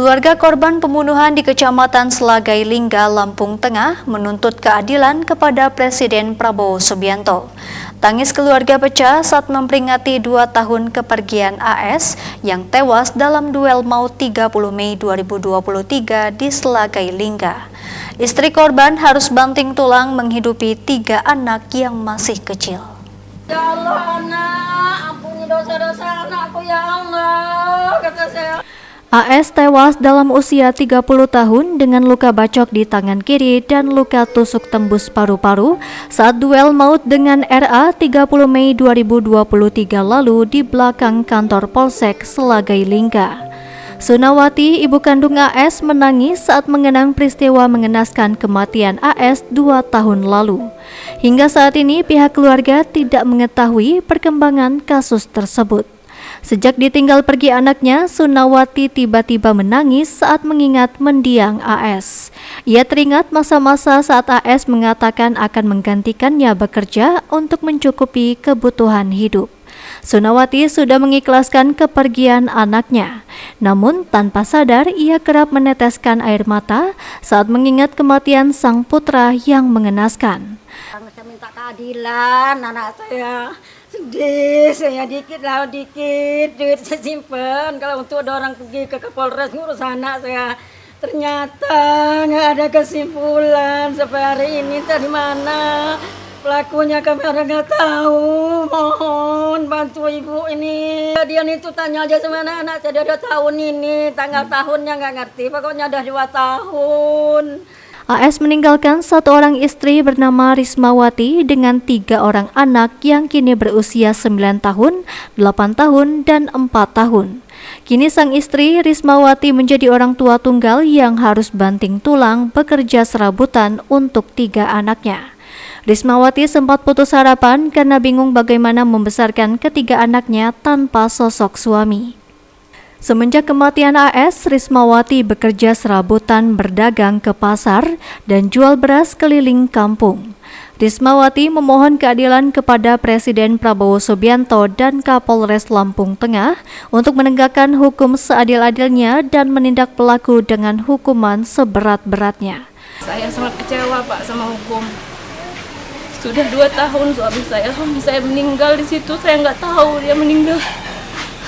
Keluarga korban pembunuhan di Kecamatan Selagai Lingga, Lampung Tengah menuntut keadilan kepada Presiden Prabowo Subianto. Tangis keluarga pecah saat memperingati 2 tahun kepergian AS yang tewas dalam duel maut 30 Mei 2023 di Selagai Lingga. Istri korban harus banting tulang menghidupi 3 anak yang masih kecil. Ya Allah, anak, ampuni dosa-dosa anakku ya Allah, kata saya. AS tewas dalam usia 30 tahun dengan luka bacok di tangan kiri dan luka tusuk tembus paru-paru saat duel maut dengan RA 30 Mei 2023 lalu di belakang kantor Polsek Selagai Lingga. Sunawati, ibu kandung AS, menangis saat mengenang peristiwa mengenaskan kematian AS 2 tahun lalu. Hingga saat ini pihak keluarga tidak mengetahui perkembangan kasus tersebut. Sejak ditinggal pergi anaknya, Sunawati tiba-tiba menangis saat mengingat mendiang AS. Ia teringat masa-masa saat AS mengatakan akan menggantikannya bekerja untuk mencukupi kebutuhan hidup. Sunawati sudah mengikhlaskan kepergian anaknya. Namun tanpa sadar ia kerap meneteskan air mata saat mengingat kematian sang putra yang mengenaskan. Saya minta keadilan anak saya. Sedih, saya dikit duit saya simpen. Kalau untuk ada orang pergi ke Kapolres ngurus anak saya, ternyata nggak ada kesimpulan sampai hari ini. Dari mana pelakunya kami nggak tahu. Mohon bantu ibu ini. Dia itu tanya aja sama anak saya, dia 2 tahun ini, tanggal tahunnya nggak ngerti. Pokoknya udah 2 tahun. AS meninggalkan 1 orang istri bernama Rismawati dengan 3 orang anak yang kini berusia 9 tahun, 8 tahun, dan 4 tahun. Kini sang istri Rismawati menjadi orang tua tunggal yang harus banting tulang bekerja serabutan untuk 3 anaknya. Rismawati sempat putus harapan karena bingung bagaimana membesarkan ketiga anaknya tanpa sosok suami. Semenjak kematian AS, Rismawati bekerja serabutan berdagang ke pasar dan jual beras keliling kampung. Rismawati memohon keadilan kepada Presiden Prabowo Subianto dan Kapolres Lampung Tengah untuk menegakkan hukum seadil-adilnya dan menindak pelaku dengan hukuman seberat-beratnya. Saya sangat kecewa Pak sama hukum. Sudah 2 tahun suami saya meninggal di situ, saya nggak tahu dia meninggal.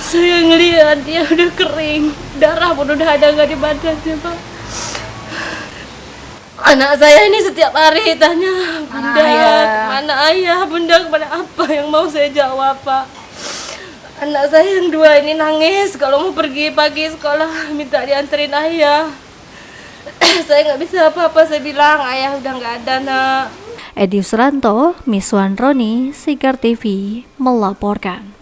Saya ngelihat dia udah kering, darah pun udah ada nggak di badannya Pak. Anak saya ini setiap hari tanya, Bunda, mana ayah, Bunda kepada apa, yang mau saya jawab Pak. Anak saya yang 2 ini nangis kalau mau pergi pagi sekolah, minta dianterin ayah. Saya nggak bisa apa-apa, saya bilang ayah udah nggak ada nak. Edi Suranto, Miswan Roni, Sigar TV melaporkan.